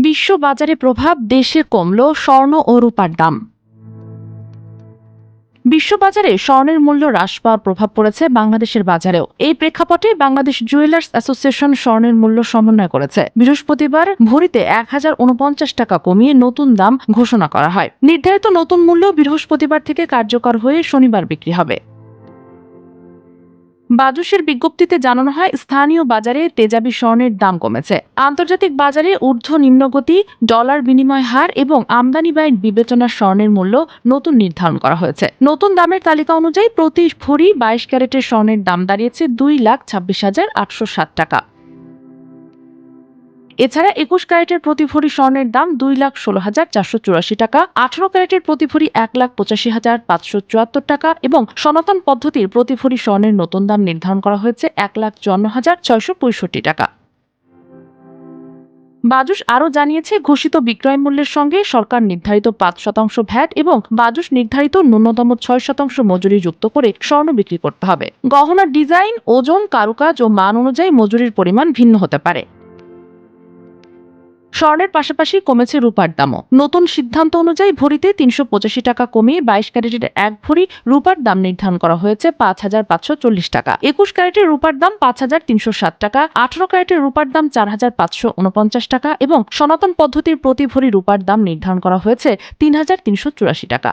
বিশ্ব বাজারে প্রভাব, দেশে কমল স্বর্ণ ও রূপার দাম। বিশ্ববাজারে স্বর্ণের মূল্য হ্রাস পাওয়ার প্রভাব পড়েছে বাংলাদেশের বাজারেও। এই প্রেক্ষাপটে বাংলাদেশ জুয়েলার্স অ্যাসোসিয়েশন স্বর্ণের মূল্য সমন্বয় করেছে। বৃহস্পতিবার ভরিতে 1049 টাকা কমিয়ে নতুন দাম ঘোষণা করা হয়। নির্ধারিত নতুন মূল্য বৃহস্পতিবার থেকে কার্যকর হয়ে শনিবার বিক্রি হবে। বাজুসের বিজ্ঞপ্তিতে জানানো হয়, স্থানীয় বাজারে তেজাবি স্বর্ণের দাম কমেছে। আন্তর্জাতিক বাজারে ঊর্ধ্ব নিম্নগতি, ডলার বিনিময় হার এবং আমদানি ব্যয় বিবেচনার স্বর্ণের মূল্য নতুন নির্ধারণ করা হয়েছে। নতুন দামের তালিকা অনুযায়ী প্রতি ভরি 22 ক্যারেটের স্বর্ণের দাম দাঁড়িয়েছে 2,26,860 টাকা। এছাড়া 21 ক্যারেটের প্রতি ভরি স্বর্ণের দাম 2,16,484 টাকা, 18 ক্যারেটের প্রতি ভরি 1,85,574 টাকা এবং সনাতন পদ্ধতির প্রতি ভরি স্বর্ণের নতুন দাম নির্ধারণ করা হয়েছে 1,54,665 টাকা। বাজুস আরও জানিয়েছে, ঘোষিত বিক্রয় মূল্যের সঙ্গে সরকার নির্ধারিত 5% ভ্যাট এবং বাজুস নির্ধারিত ন্যূনতম 6% মজুরি যুক্ত করে স্বর্ণ বিক্রি করতে হবে। গহনার ডিজাইন, ওজন, কারুকাজ ও মান অনুযায়ী মজুরির পরিমাণ ভিন্ন হতে পারে। স্বর্ণের পাশাপাশি কমেছে রূপার দামও। নতুন সিদ্ধান্ত অনুযায়ী ভরিতে 385 টাকা কমিয়ে 22 ক্যারেটের এক ভরি রূপার দাম নির্ধারণ করা হয়েছে 5,540 টাকা। 21 ক্যারেটের রূপার দাম 5,307 টাকা, 18 ক্যারেটের রূপার দাম 4,549 টাকা এবং সনাতন পদ্ধতির প্রতি ভরি রূপার দাম নির্ধারণ করা হয়েছে 3,384 টাকা।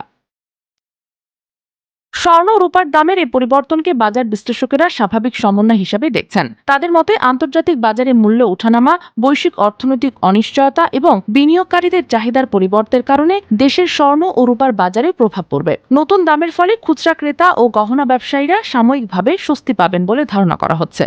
স্বর্ণ ও রূপার দামের এই পরিবর্তনকে বাজার বিশ্লেষকেরা স্বাভাবিক সমন্বয় হিসাবে দেখছেন। তাদের মতে, আন্তর্জাতিক বাজারে মূল্য ওঠানামা, বৈশ্বিক অর্থনৈতিক অনিশ্চয়তা এবং বিনিয়োগকারীদের চাহিদার পরিবর্তনের কারণে দেশের স্বর্ণ ও রূপার বাজারে প্রভাব পড়বে। নতুন দামের ফলে খুচরা ক্রেতা ও গহনা ব্যবসায়ীরা সাময়িকভাবে স্বস্তি পাবেন বলে ধারণা করা হচ্ছে।